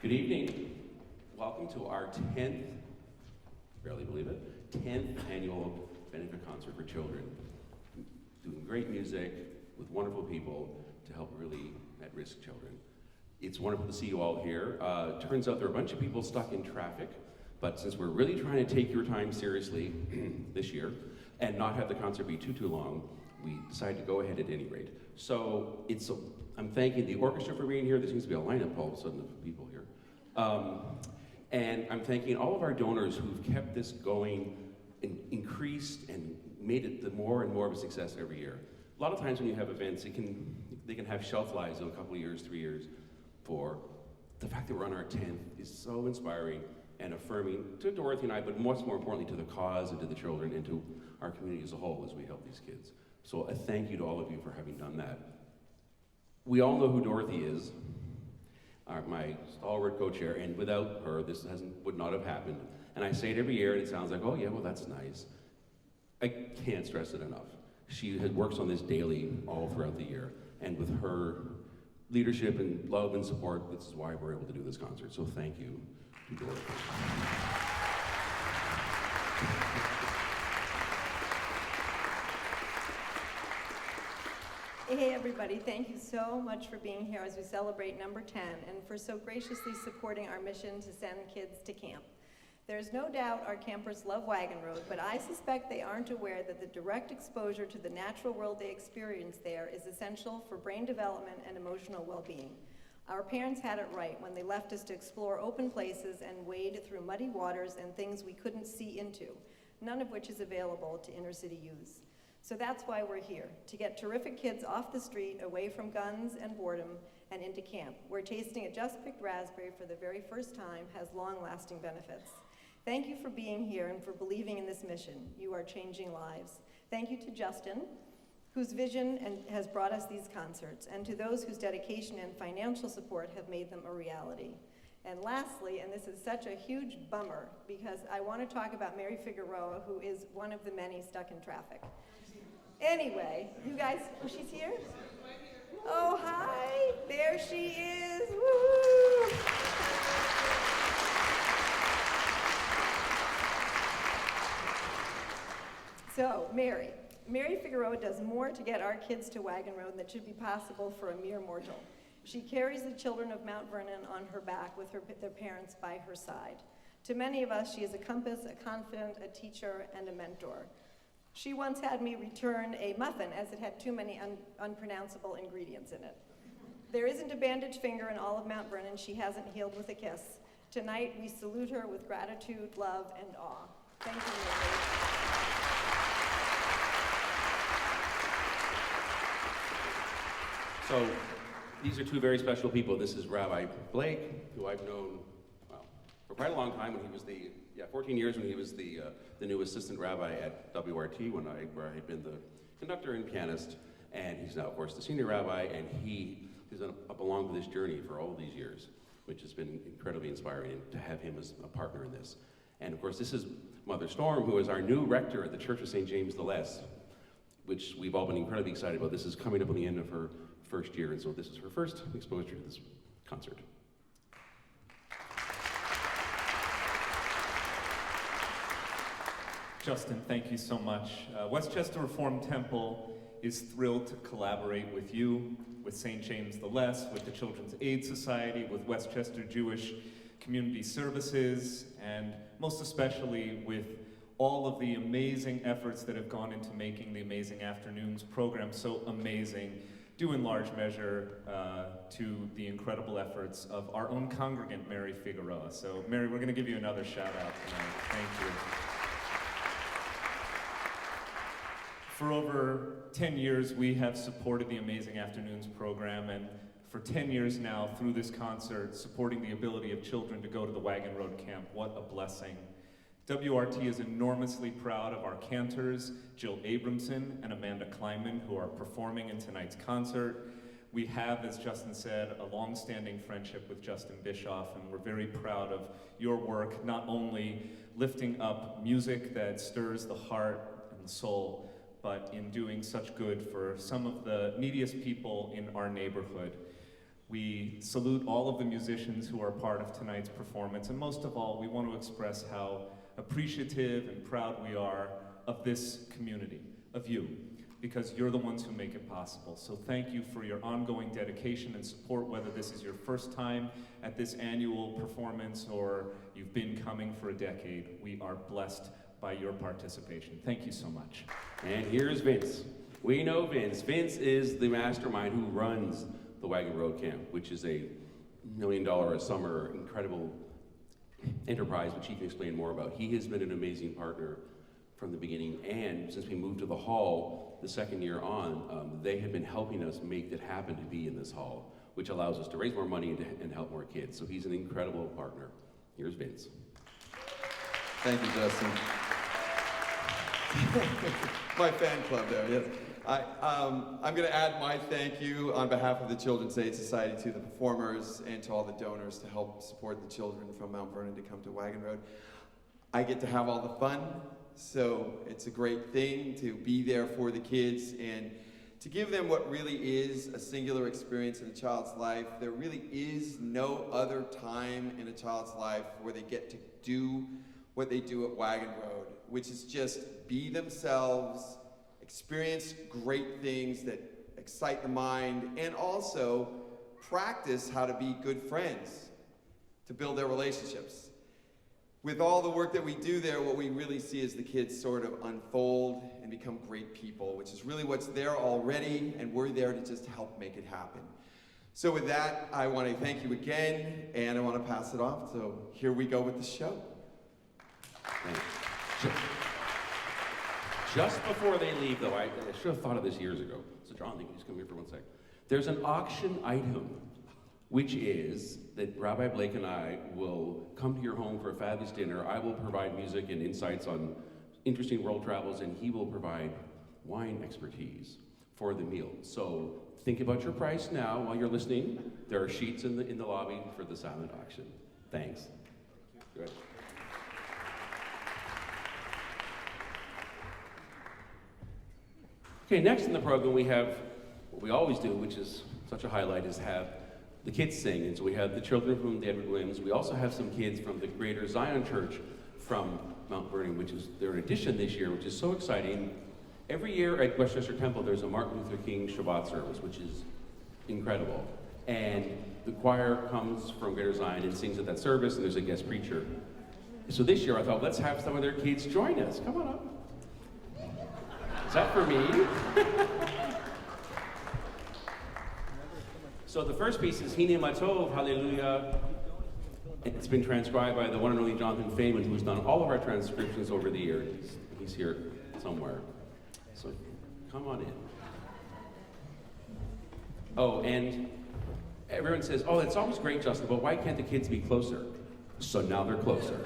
Good evening. Welcome to our 10th, barely believe it, 10th annual benefit concert for children. Doing great music with wonderful people to help really at-risk children. It's wonderful to see you all here. Turns out there are a bunch of people stuck in traffic, but since we're really trying to take your time seriously this year and not have the concert be too long, we decided to go ahead at any rate. So I'm thanking the orchestra for being here. There seems to be a lineup all of a sudden of people here. And I'm thanking all of our donors who've kept this going, increased, and made it more and more of a success every year. A lot of times when you have events, they can have shelf lives of a couple of years, 3 years, 4. The fact that we're on our 10th is so inspiring and affirming to Dorothy and I, but much more importantly to the cause and to the children and to our community as a whole as we help these kids. So a thank you to all of you for having done that. We all know who Dorothy is, my stalwart co-chair, and without her, this would not have happened. And I say it every year, and it sounds like, oh yeah, well that's nice. I can't stress it enough. She works on this daily, all throughout the year, and with her leadership and love and support, this is why we're able to do this concert. So thank you to Dorothy. Hey everybody, thank you so much for being here as we celebrate number 10 and for so graciously supporting our mission to send kids to camp. There's no doubt our campers love Wagon Road, but I suspect they aren't aware that the direct exposure to the natural world they experience there is essential for brain development and emotional well-being. Our parents had it right when they left us to explore open places and wade through muddy waters and things we couldn't see into, none of which is available to inner city youths. So that's why we're here, to get terrific kids off the street, away from guns and boredom, and into camp, where tasting a just-picked raspberry for the very first time has long-lasting benefits. Thank you for being here and for believing in this mission. You are changing lives. Thank you to Justin, whose vision has brought us these concerts, and to those whose dedication and financial support have made them a reality. And lastly, and this is such a huge bummer, because I want to talk about Mary Figueroa, who is one of the many stuck in traffic. Anyway, you guys, oh, she's here? Oh, hi, there she is, woo! So, Mary Figueroa does more to get our kids to Wagon Road than should be possible for a mere mortal. She carries the children of Mount Vernon on her back with their parents by her side. To many of us, she is a compass, a confidant, a teacher, and a mentor. She once had me return a muffin as it had too many unpronounceable ingredients in it. There isn't a bandaged finger in all of Mount Vernon she hasn't healed with a kiss. Tonight, we salute her with gratitude, love, and awe. Thank you, Mary. So these are two very special people. This is Rabbi Blake, who I've known, well, for quite a long time when he was 14 years when he was the new assistant rabbi at WRT where I had been the conductor and pianist, and he's now, of course, the senior rabbi, and he has up along with this journey for all these years, which has been incredibly inspiring to have him as a partner in this. And of course, this is Mother Storm, who is our new rector at the Church of St. James the Loes, which we've all been incredibly excited about. This is coming up on the end of her first year, and so this is her first exposure to this concert. Justin, thank you so much. Westchester Reformed Temple is thrilled to collaborate with you, with St. James the Loes, with the Children's Aid Society, with Westchester Jewish Community Services, and most especially with all of the amazing efforts that have gone into making the Amazing Afternoons program so amazing, due in large measure to the incredible efforts of our own congregant, Mary Figueroa. So, Mary, we're going to give you another shout out tonight. Thank you. For over 10 years, we have supported the Amazing Afternoons program, and for 10 years now, through this concert, supporting the ability of children to go to the Wagon Road Camp. What a blessing. WRT is enormously proud of our cantors, Jill Abramson and Amanda Kleinman, who are performing in tonight's concert. We have, as Justin said, a long-standing friendship with Justin Bischof, and we're very proud of your work, not only lifting up music that stirs the heart and the soul, but in doing such good for some of the neediest people in our neighborhood. We salute all of the musicians who are part of tonight's performance, and most of all, we want to express how appreciative and proud we are of this community, of you, because you're the ones who make it possible. So thank you for your ongoing dedication and support, whether this is your first time at this annual performance or you've been coming for a decade. We are blessed by your participation. Thank you so much. And here's Vince. We know Vince. Vince is the mastermind who runs the Wagon Road Camp, which is a $1 million a summer incredible enterprise, which he can explain more about. He has been an amazing partner from the beginning, and since we moved to the hall the second year on, they have been helping us make it happen to be in this hall, which allows us to raise more money and help more kids. So he's an incredible partner. Here's Vince. Thank you, Justin. My fan club there, yes. I'm going to add my thank you on behalf of the Children's Aid Society to the performers and to all the donors to help support the children from Mount Vernon to come to Wagon Road. I get to have all the fun, so it's a great thing to be there for the kids and to give them what really is a singular experience in a child's life. There really is no other time in a child's life where they get to do what they do at Wagon Road, which is just be themselves, experience great things that excite the mind, and also practice how to be good friends, to build their relationships. With all the work that we do there, what we really see is the kids sort of unfold and become great people, which is really what's there already, and we're there to just help make it happen. So with that, I want to thank you again, and I want to pass it off. So here we go with the show. Just before they leave, though, I should have thought of this years ago. So John, you can just come here for 1 sec. There's an auction item, which is that Rabbi Blake and I will come to your home for a fabulous dinner. I will provide music and insights on interesting world travels, and he will provide wine expertise for the meal. So think about your price now while you're listening. There are sheets in the lobby for the silent auction. Thanks. Good. Okay, next in the program we have what we always do, which is such a highlight, is have the kids sing. And so we have the children from the Edward Williams. We also have some kids from the Greater Zion Church from Mount Vernon, which is their addition this year, which is so exciting. Every year at Westchester Temple, there's a Martin Luther King Shabbat service, which is incredible. And the choir comes from Greater Zion and sings at that service, and there's a guest preacher. So this year I thought, let's have some of their kids join us. Come on up. Is that for me? So the first piece is Hine Matov, Hallelujah. It's been transcribed by the one and only Jonathan Faiman, who's done all of our transcriptions over the years. He's here somewhere. So come on in. Oh, and everyone says, oh, it's always great, Justin, but why can't the kids be closer? So now they're closer.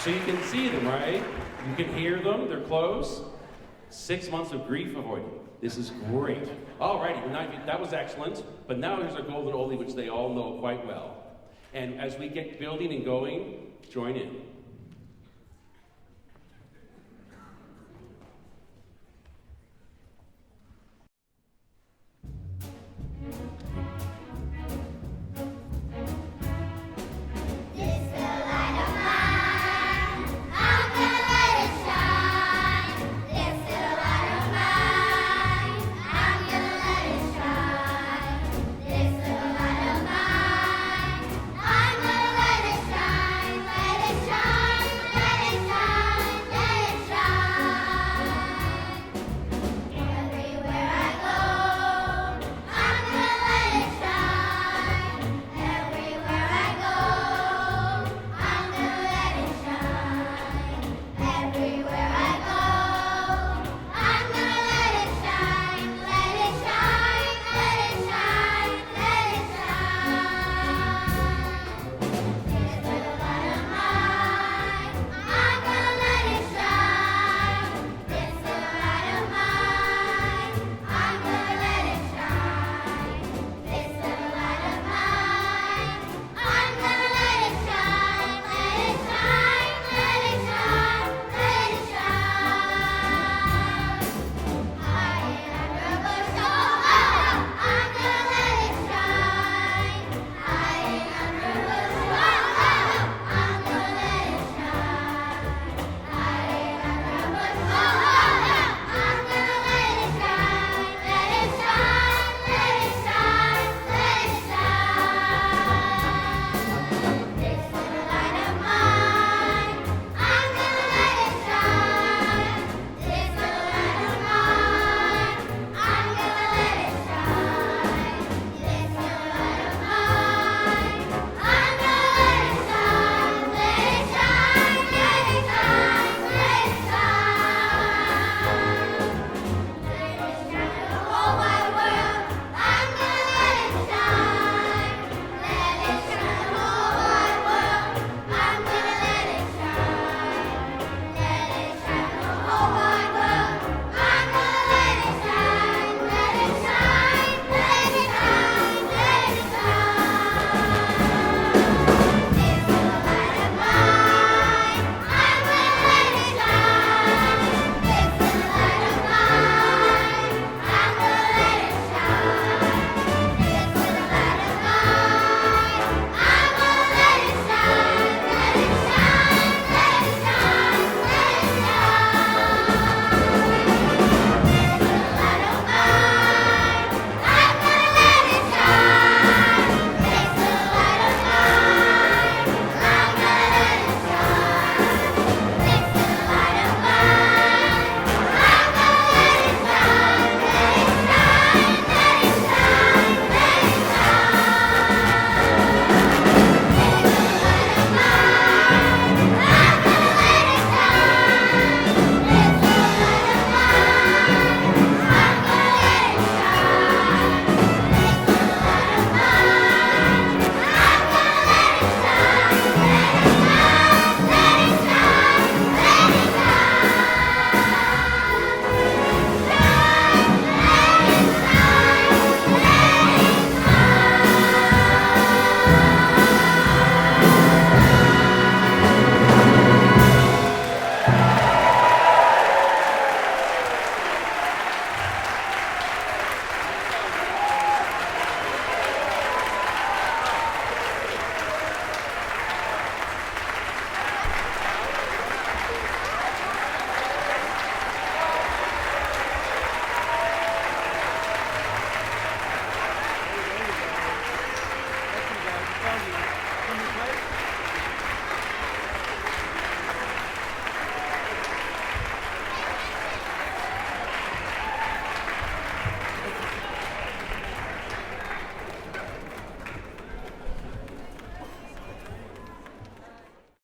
So you can see them, right? You can hear them, they're close. 6 months of grief avoided. This is great. All righty, that was excellent, but now there's a golden oldie which they all know quite well. And as we get building and going, join in.